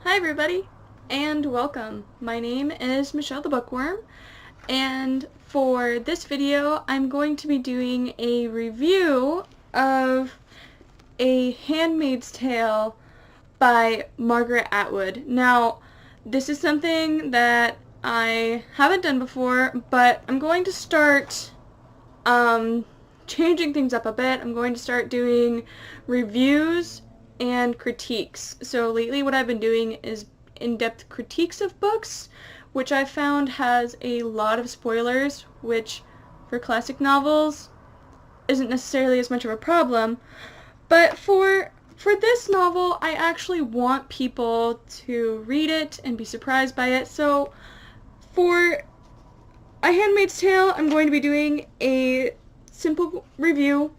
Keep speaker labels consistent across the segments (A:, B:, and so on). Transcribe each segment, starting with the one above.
A: Hi everybody, and welcome. My name is Michelle the Bookworm, and for this video I'm going to be doing a review of A Handmaid's Tale by Margaret Atwood. Now, this is something that I haven't done before, but I'm going to start changing things up a bit. I'm going to start doing reviews and critiques. So lately what I've been doing is in-depth critiques of books, which I found has a lot of spoilers, which for classic novels isn't necessarily as much of a problem. But for this novel, I actually want people to read it and be surprised by it. So for A Handmaid's Tale, I'm going to be doing a simple review.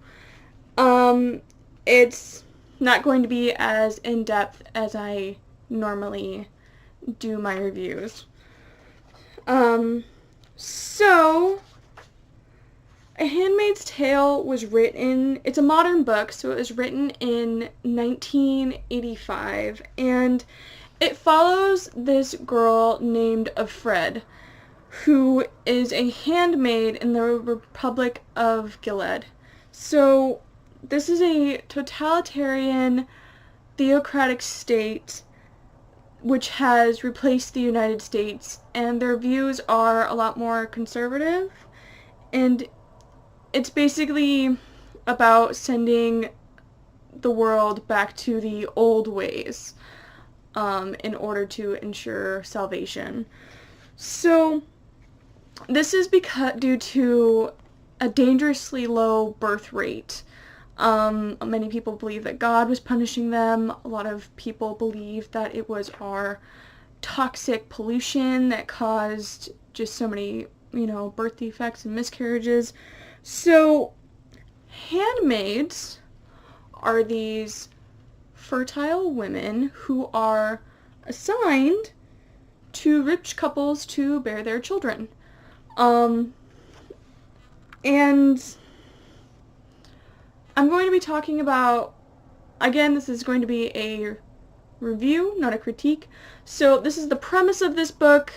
A: It's not going to be as in-depth as I normally do my reviews. So A Handmaid's Tale was written, it's a modern book, so it was written in 1985, and it follows this girl named Fred, who is a handmaid in the Republic of Gilead. So this is a totalitarian, theocratic state which has replaced the United States, and their views are a lot more conservative, and it's basically about sending the world back to the old ways in order to ensure salvation. So this is due to a dangerously low birth rate. Many people believe that God was punishing them. A lot of people believe that it was our toxic pollution that caused just so many, birth defects and miscarriages. So handmaids are these fertile women who are assigned to rich couples to bear their children. And I'm going to be talking about, again, this is going to be a review, not a critique. So this is the premise of this book,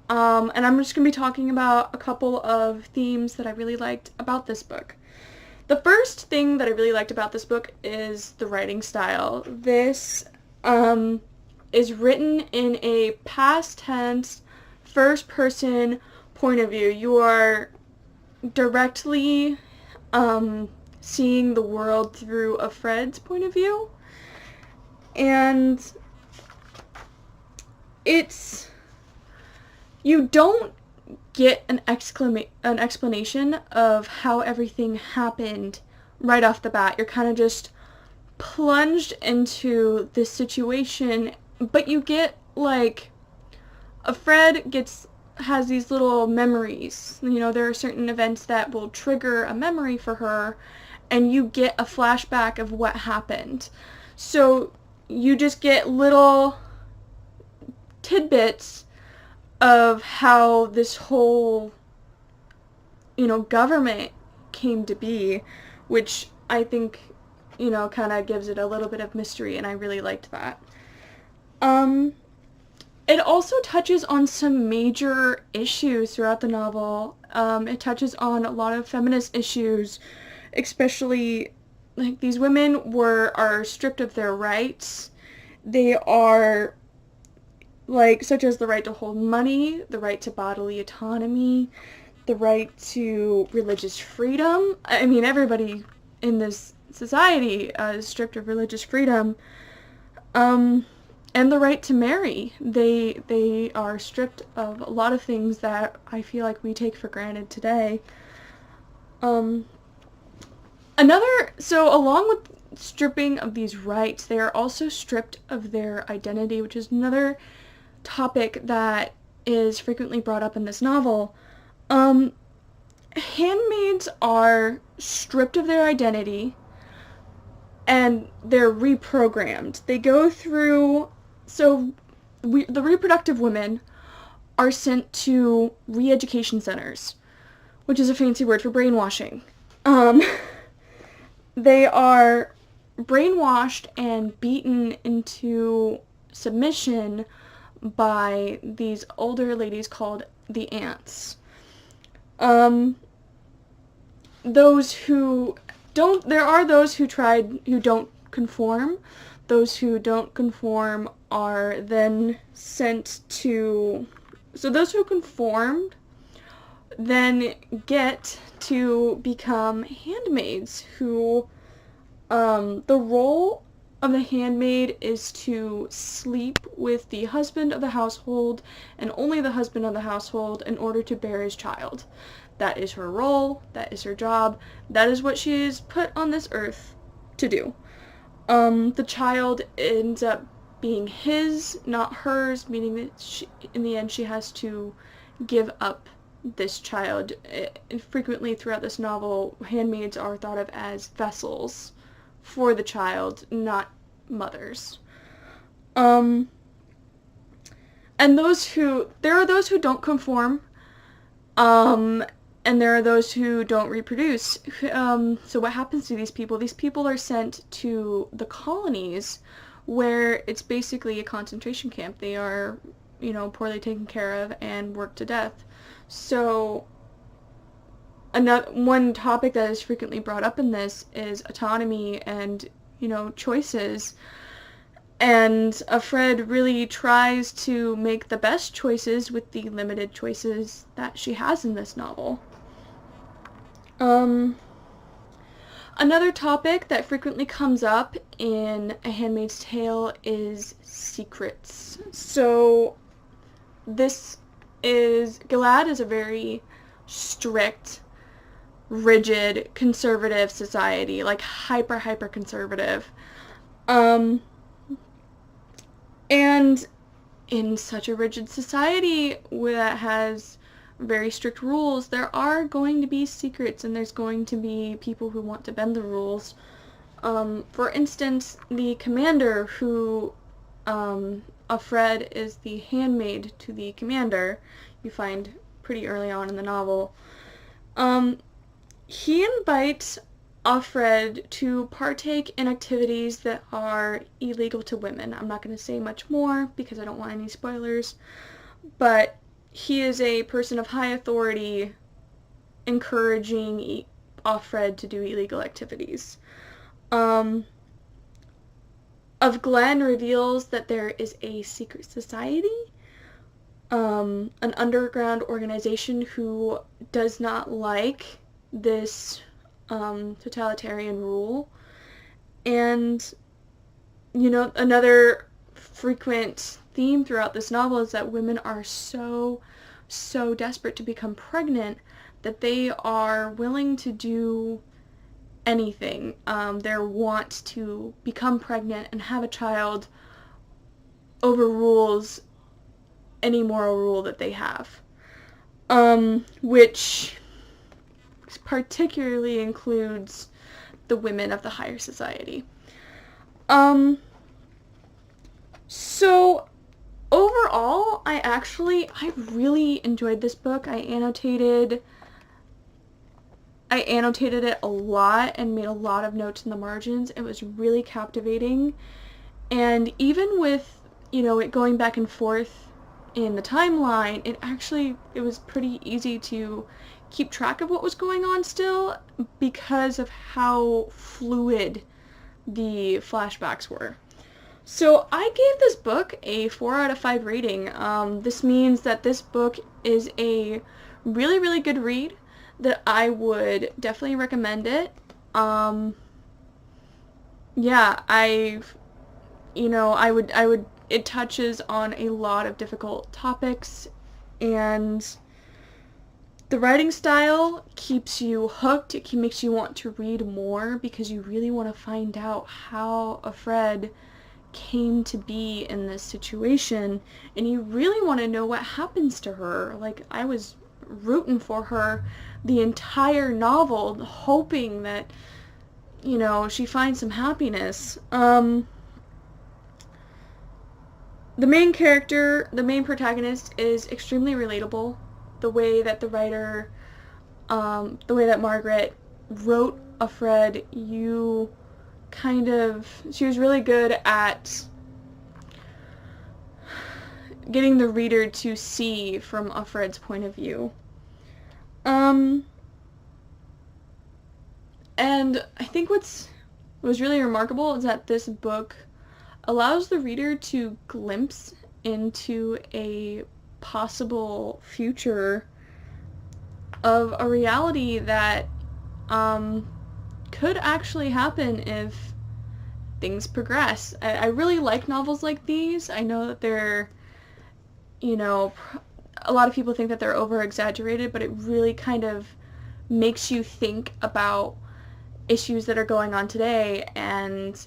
A: and I'm just going to be talking about a couple of themes that I really liked about this book. The first thing that I really liked about this book is the writing style. This is written in a past tense, first person point of view. You are directly seeing the world through a Fred's point of view, and you don't get an explanation of how everything happened right off the bat. You're kind of just plunged into this situation, but you get Fred has these little memories. There are certain events that will trigger a memory for her, and you get a flashback of what happened. So you just get little tidbits of how this whole, government came to be, which I think, kind of gives it a little bit of mystery, and I really liked that. It also touches on some major issues throughout the novel. It touches on a lot of feminist issues, especially these women are stripped of their rights. They are such as the right to hold money, the right to bodily autonomy, the right to religious freedom. I mean, everybody in this society is stripped of religious freedom. And the right to marry. They are stripped of a lot of things that I feel like we take for granted today. So along with stripping of these rights, they are also stripped of their identity, which is another topic that is frequently brought up in this novel. Handmaids are stripped of their identity, and they're reprogrammed. They go through, the reproductive women are sent to re-education centers, which is a fancy word for brainwashing. They are brainwashed and beaten into submission by these older ladies called the aunts. Those who don't, there are those who don't conform. Those who don't conform are then sent to, so those who conformed then get to become handmaids who, the role of the handmaid is to sleep with the husband of the household and only the husband of the household in order to bear his child. That is her role, that is her job, that is what she is put on this earth to do. The child ends up being his, not hers, meaning that in the end she has to give up this child. Frequently throughout this novel, handmaids are thought of as vessels for the child, not mothers. And there are those who don't conform, and there are those who don't reproduce. So what happens to these people? These people are sent to the colonies, where it's basically a concentration camp. They are, poorly taken care of and worked to death. So one topic that is frequently brought up in this is autonomy and, choices. And Fred really tries to make the best choices with the limited choices that she has in this novel. Another topic that frequently comes up in A Handmaid's Tale is secrets. So Gilead is a very strict, rigid, conservative society, like hyper conservative. And in such a rigid society that has very strict rules, there are going to be secrets, and there's going to be people who want to bend the rules. For instance, the commander who, Fred is the handmaid to the commander, you find pretty early on in the novel. He invites Fred to partake in activities that are illegal to women. I'm not going to say much more because I don't want any spoilers, but he is a person of high authority encouraging Fred to do illegal activities. Of Glenn reveals that there is a secret society, an underground organization who does not like this totalitarian rule. And, another frequent theme throughout this novel is that women are so desperate to become pregnant that they are willing to do anything. Their want to become pregnant and have a child overrules any moral rule that they have, which particularly includes the women of the higher society. So overall, I really enjoyed this book. I annotated it a lot and made a lot of notes in the margins. It was really captivating. And even with, it going back and forth in the timeline, it was pretty easy to keep track of what was going on still because of how fluid the flashbacks were. So I gave this book a 4 out of 5 rating. This means that this book is a really, really good read, that I would definitely recommend it. It touches on a lot of difficult topics, and the writing style keeps you hooked. It makes you want to read more because you really want to find out how Fred came to be in this situation, and you really want to know what happens to her. Like, I was rooting for her the entire novel, hoping that, she finds some happiness. The main protagonist is extremely relatable. The way that Margaret wrote Fred, she was really good at getting the reader to see from Offred's point of view. And I think what was really remarkable is that this book allows the reader to glimpse into a possible future of a reality that could actually happen if things progress. I really like novels like these. I know that they're, a lot of people think that they're over-exaggerated, but it really kind of makes you think about issues that are going on today and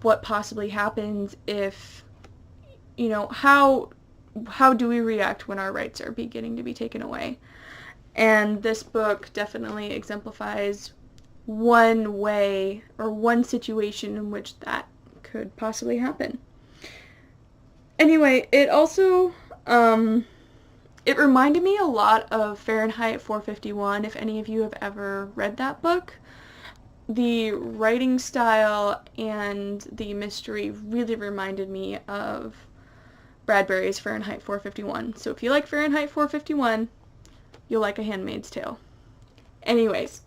A: what possibly happens if, how do we react when our rights are beginning to be taken away? And this book definitely exemplifies one way or one situation in which that could possibly happen. Anyway, it also, it reminded me a lot of Fahrenheit 451, if any of you have ever read that book. The writing style and the mystery really reminded me of Bradbury's Fahrenheit 451. So if you like Fahrenheit 451, you'll like A Handmaid's Tale. Anyways,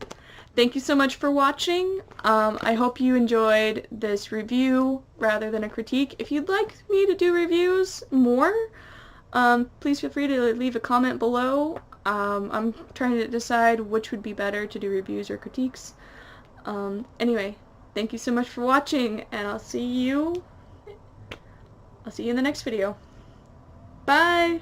A: thank you so much for watching. I hope you enjoyed this review rather than a critique. If you'd like me to do reviews more, please feel free to leave a comment below. I'm trying to decide which would be better, to do reviews or critiques. Anyway, thank you so much for watching, and I'll see you in the next video. Bye!